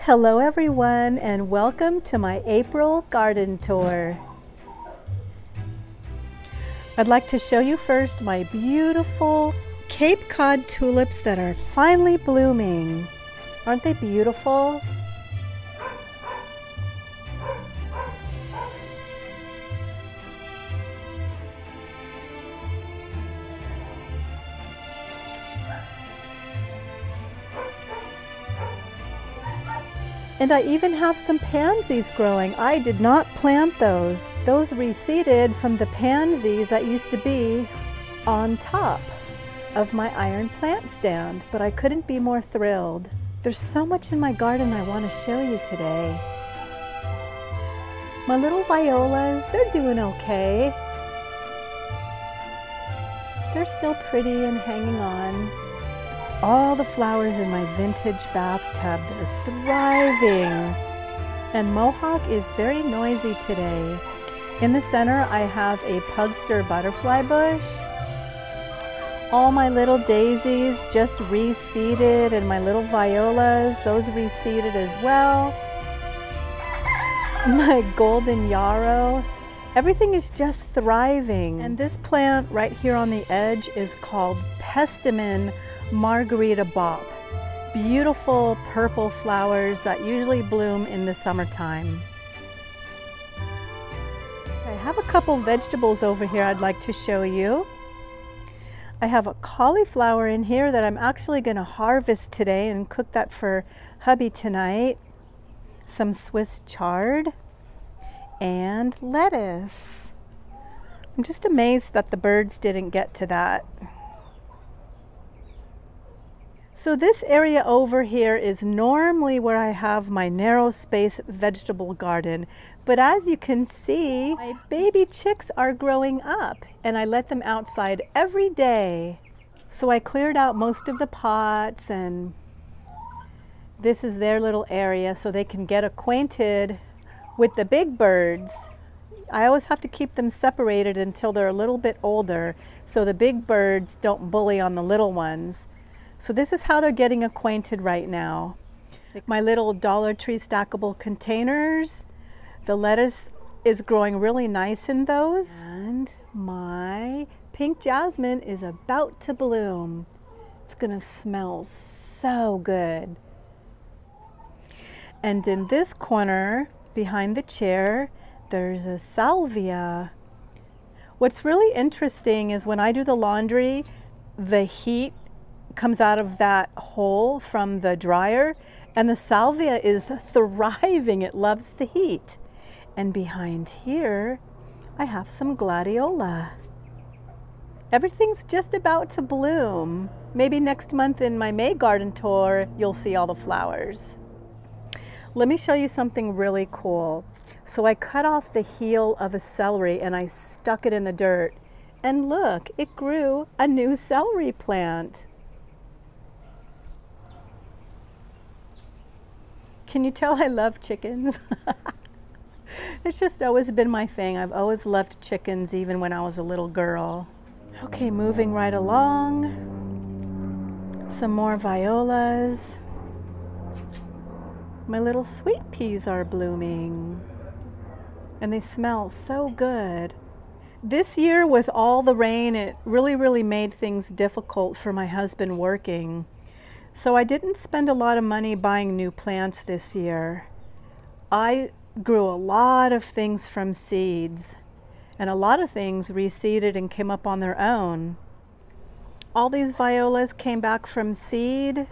Hello everyone, and welcome to my April garden tour. I'd like to show you first my beautiful Cape Cod tulips that are finally blooming. Aren't they beautiful? And I even have some pansies growing. I did not plant those. Those reseeded from the pansies that used to be on top of my iron plant stand, but I couldn't be more thrilled. There's so much in my garden I want to show you today. My little violas, they're doing okay. They're still pretty and hanging on. All the flowers in my vintage bathtub, they're thriving. And Mohawk is very noisy today. In the center, I have a pugster butterfly bush. All my little daisies just reseeded, and my little violas, those reseeded as well. My golden yarrow, everything is just thriving. And this plant right here on the edge is called Pestamon Margarita Bop. Beautiful purple flowers that usually bloom in the summertime. I have a couple vegetables over here I'd like to show you. I have a cauliflower in here that I'm actually going to harvest today and cook that for hubby tonight. Some Swiss chard and lettuce. I'm just amazed that the birds didn't get to that. So this area over here is normally where I have my narrow space vegetable garden, but as you can see, my baby chicks are growing up and I let them outside every day. So I cleared out most of the pots, and this is their little area so they can get acquainted with the big birds. I always have to keep them separated until they're a little bit older so the big birds don't bully on the little ones. So this is how they're getting acquainted right now. My little Dollar Tree stackable containers, the lettuce is growing really nice in those. And my pink jasmine is about to bloom. It's gonna smell so good. And in this corner, behind the chair, there's a salvia. What's really interesting is when I do the laundry, the heat comes out of that hole from the dryer, and the salvia is thriving. It loves the heat. And behind here I have some gladiola. Everything's just about to bloom. Maybe next month in my May garden tour you'll see all the flowers. Let me show you something really cool. So I cut off the heel of a celery and I stuck it in the dirt, and look, it grew a new celery plant. Can you tell I love chickens? It's just always been my thing. I've always loved chickens, even when I was a little girl. Okay, moving right along. Some more violas. My little sweet peas are blooming, and they smell so good. This year, with all the rain, it really made things difficult for my husband working. So I didn't spend a lot of money buying new plants this year. I grew a lot of things from seeds, and a lot of things reseeded and came up on their own. All these violas came back from seed.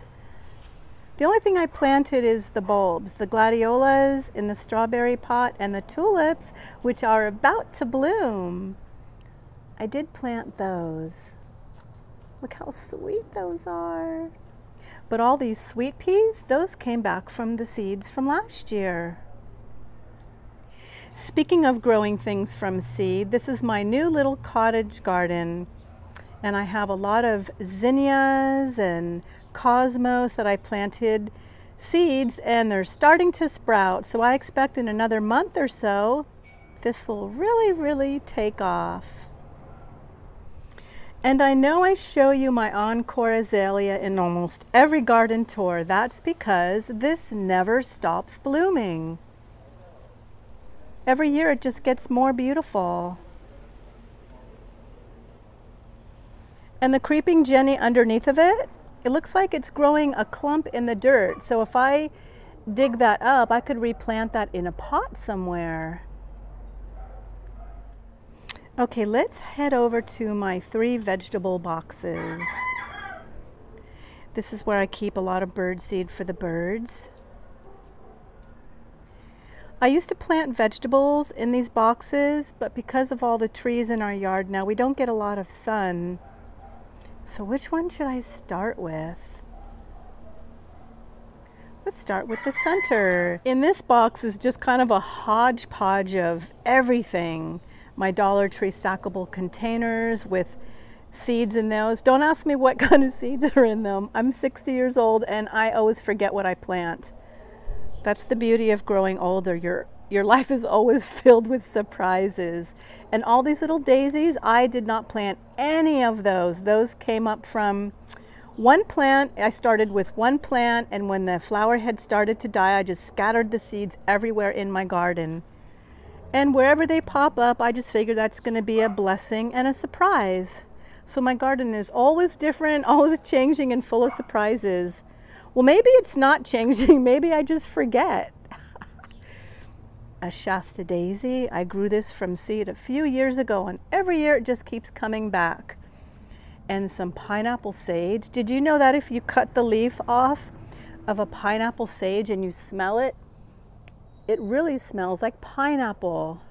The only thing I planted is the bulbs, the gladiolas in the strawberry pot, and the tulips, which are about to bloom. I did plant those. Look how sweet those are. But all these sweet peas, those came back from the seeds from last year. Speaking of growing things from seed, this is my new little cottage garden. And I have a lot of zinnias and cosmos that I planted seeds, and they're starting to sprout. So I expect in another month or so, this will really take off. And I know I show you my Encore Azalea in almost every garden tour. That's because this never stops blooming. Every year it just gets more beautiful. And the creeping Jenny underneath of it, it looks like it's growing a clump in the dirt. So if I dig that up, I could replant that in a pot somewhere. Okay, let's head over to my 3 vegetable boxes. This is where I keep a lot of bird seed for the birds. I used to plant vegetables in these boxes, but because of all the trees in our yard now, we don't get a lot of sun. So which one should I start with? Let's start with the center. In this box is just kind of a hodgepodge of everything. My Dollar Tree stackable containers with seeds in those. Don't ask me what kind of seeds are in them. I'm 60 years old and I always forget what I plant. That's the beauty of growing older. Your life is always filled with surprises. And all these little daisies, I did not plant any of those. Those came up from one plant. I started with one plant, and when the flower head started to die, I just scattered the seeds everywhere in my garden. And wherever they pop up, I just figure that's going to be a blessing and a surprise. So my garden is always different, always changing, and full of surprises. Well, maybe it's not changing. Maybe I just forget. A Shasta daisy. I grew this from seed a few years ago, and every year it just keeps coming back. And some pineapple sage. Did you know that if you cut the leaf off of a pineapple sage and you smell it, it really smells like pineapple.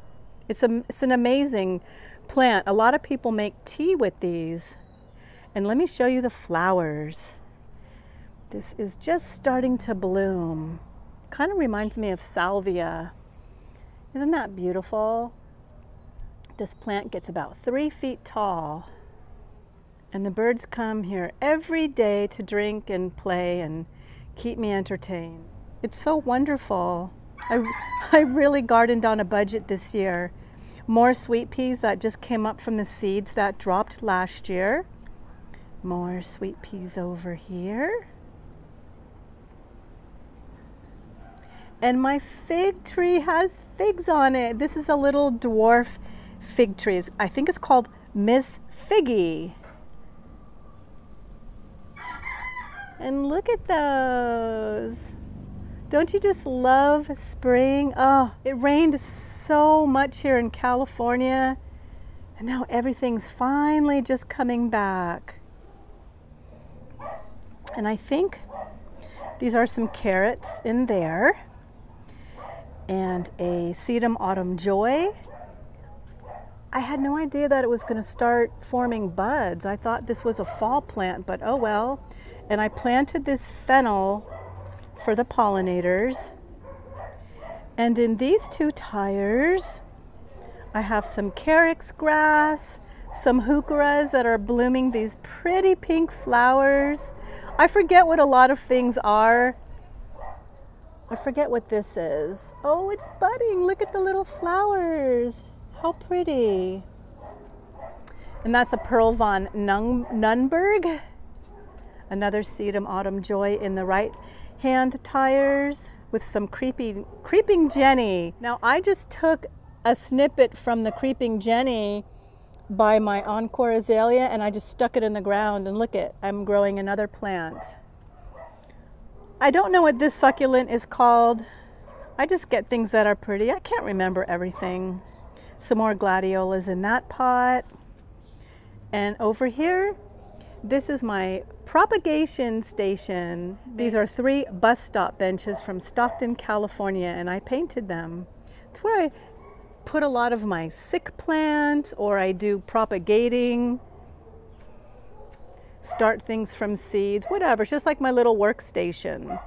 It's an amazing plant. A lot of people make tea with these. And let me show you the flowers. This is just starting to bloom. Kind of reminds me of salvia. Isn't that beautiful? This plant gets about 3 feet tall. And the birds come here every day to drink and play and keep me entertained. It's so wonderful. I really gardened on a budget this year. More sweet peas that just came up from the seeds that dropped last year. More sweet peas over here. And my fig tree has figs on it. This is a little dwarf fig tree. I think it's called Miss Figgy. And look at those. Don't you just love spring? Oh, it rained so much here in California, and now everything's finally just coming back. And I think these are some carrots in there, and a sedum autumn joy. I had no idea that it was going to start forming buds. I thought this was a fall plant, but oh well. And I planted this fennel for the pollinators. And in these 2 tires, I have some carex grass, some heucheras that are blooming these pretty pink flowers. I forget what a lot of things are. I forget what this is. Oh, it's budding. Look at the little flowers. How pretty. And that's a Pearl von Nunberg. Another sedum autumn joy in the right hand tires with some creeping Jenny. Now I just took a snippet from the creeping Jenny by my Encore Azalea and I just stuck it in the ground, and look it, I'm growing another plant. I don't know what this succulent is called. I just get things that are pretty. I can't remember everything. Some more gladiolas in that pot. And over here, this is my Propagation Station. These are 3 bus stop benches from Stockton, California, and I painted them. It's where I put a lot of my sick plants, or I do propagating, start things from seeds, whatever. It's just like my little workstation.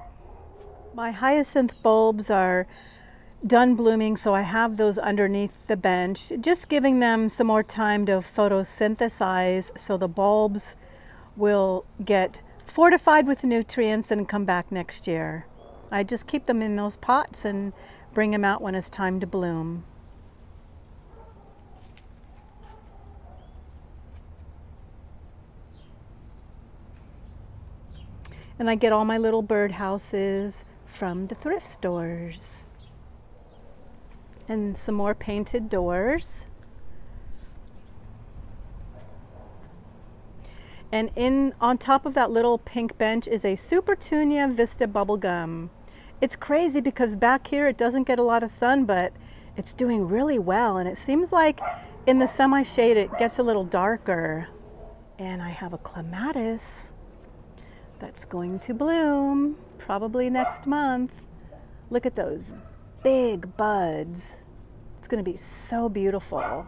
My hyacinth bulbs are done blooming, so I have those underneath the bench, just giving them some more time to photosynthesize so the bulbs will get fortified with nutrients and come back next year. I just keep them in those pots and bring them out when it's time to bloom. And I get all my little bird houses from the thrift stores. And some more painted doors. And on top of that little pink bench is a Super Tunia Vista bubblegum. It's crazy because back here it doesn't get a lot of sun, but it's doing really well. And it seems like in the semi-shade it gets a little darker. And I have a clematis that's going to bloom probably next month. Look at those big buds. It's going to be so beautiful.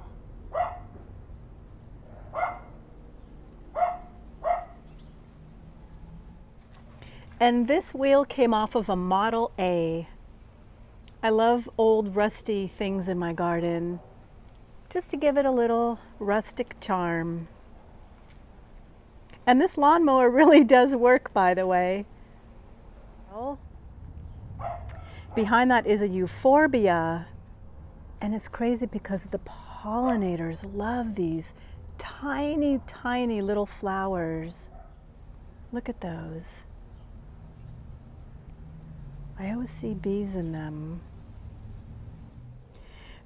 And this wheel came off of a Model A. I love old rusty things in my garden, just to give it a little rustic charm. And this lawnmower really does work, by the way. Behind that is a euphorbia. And it's crazy because the pollinators love these tiny, tiny little flowers. Look at those. I always see bees in them.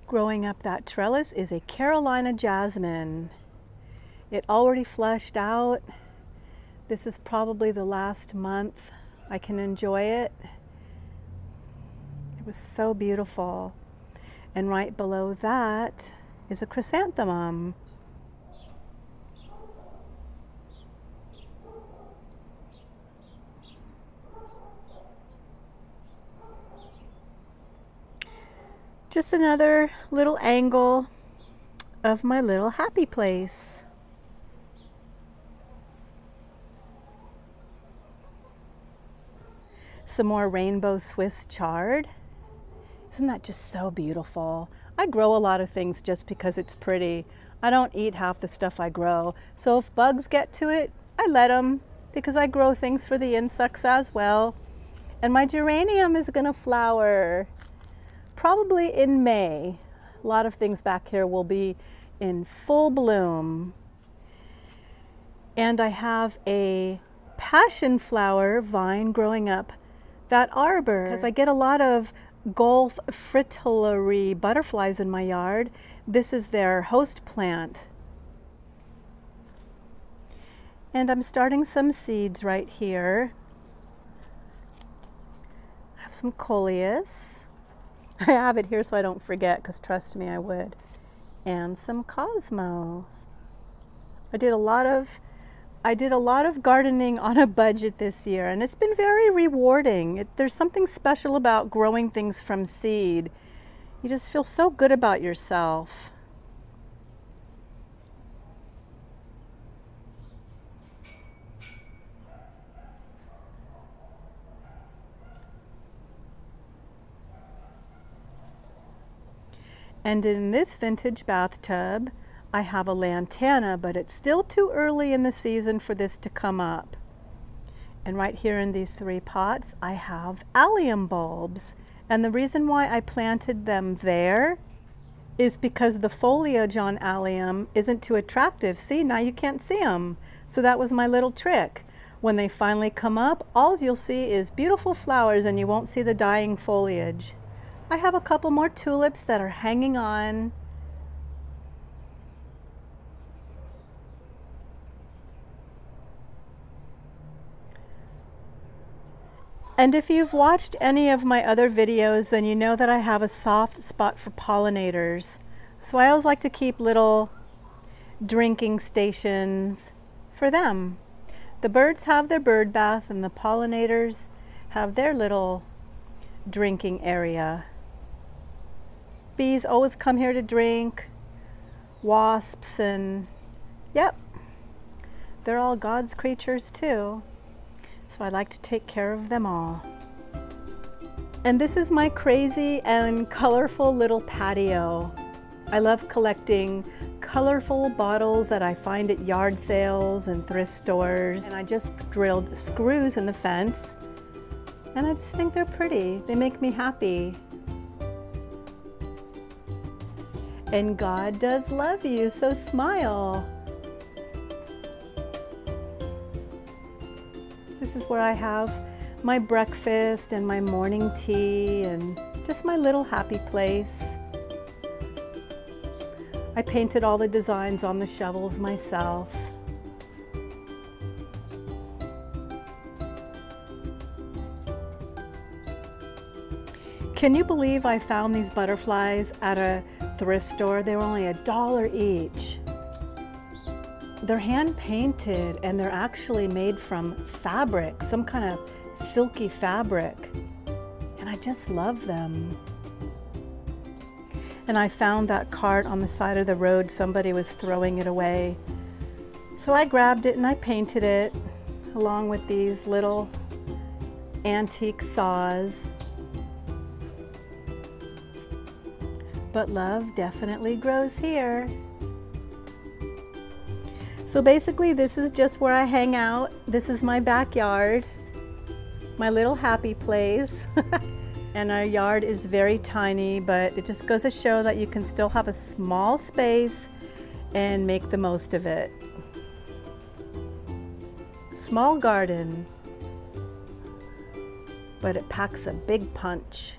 Growing up that trellis is a Carolina jasmine. It already fleshed out. This is probably the last month I can enjoy it. It was so beautiful. And right below that is a chrysanthemum. Just another little angle of my little happy place. Some more rainbow Swiss chard. Isn't that just so beautiful? I grow a lot of things just because it's pretty. I don't eat half the stuff I grow. So if bugs get to it, I let them, because I grow things for the insects as well. And my geranium is gonna flower probably in May. A lot of things back here will be in full bloom. And I have a passion flower vine growing up that arbor, because I get a lot of Gulf fritillary butterflies in my yard. This is their host plant. And I'm starting some seeds right here. I have some coleus. I have it here so I don't forget, because trust me, I would. And some cosmos. I did a lot of gardening on a budget this year, and it's been very rewarding. There's something special about growing things from seed. You just feel so good about yourself. And in this vintage bathtub, I have a lantana, but it's still too early in the season for this to come up. And right here in these 3 pots, I have allium bulbs. And the reason why I planted them there is because the foliage on allium isn't too attractive. See, now you can't see them. So that was my little trick. When they finally come up, all you'll see is beautiful flowers and you won't see the dying foliage. I have a couple more tulips that are hanging on. And if you've watched any of my other videos, then you know that I have a soft spot for pollinators. So I always like to keep little drinking stations for them. The birds have their bird bath and the pollinators have their little drinking area. Bees always come here to drink. Wasps, and yep, they're all God's creatures too. So I like to take care of them all. And this is my crazy and colorful little patio. I love collecting colorful bottles that I find at yard sales and thrift stores. And I just drilled screws in the fence. And I just think they're pretty. They make me happy. And God does love you, so smile. This is is where I have my breakfast and my morning tea and just my little happy place. I painted all the designs on the shovels myself. Can you believe I found these butterflies at a thrift store? They were only $1 each. They're hand painted and they're actually made from fabric, some kind of silky fabric. And I just love them. And I found that cart on the side of the road. Somebody was throwing it away. So I grabbed it and I painted it along with these little antique saws. But love definitely grows here. So basically this is just where I hang out. This is my backyard, my little happy place. And our yard is very tiny, but it just goes to show that you can still have a small space and make the most of it. Small garden, but it packs a big punch.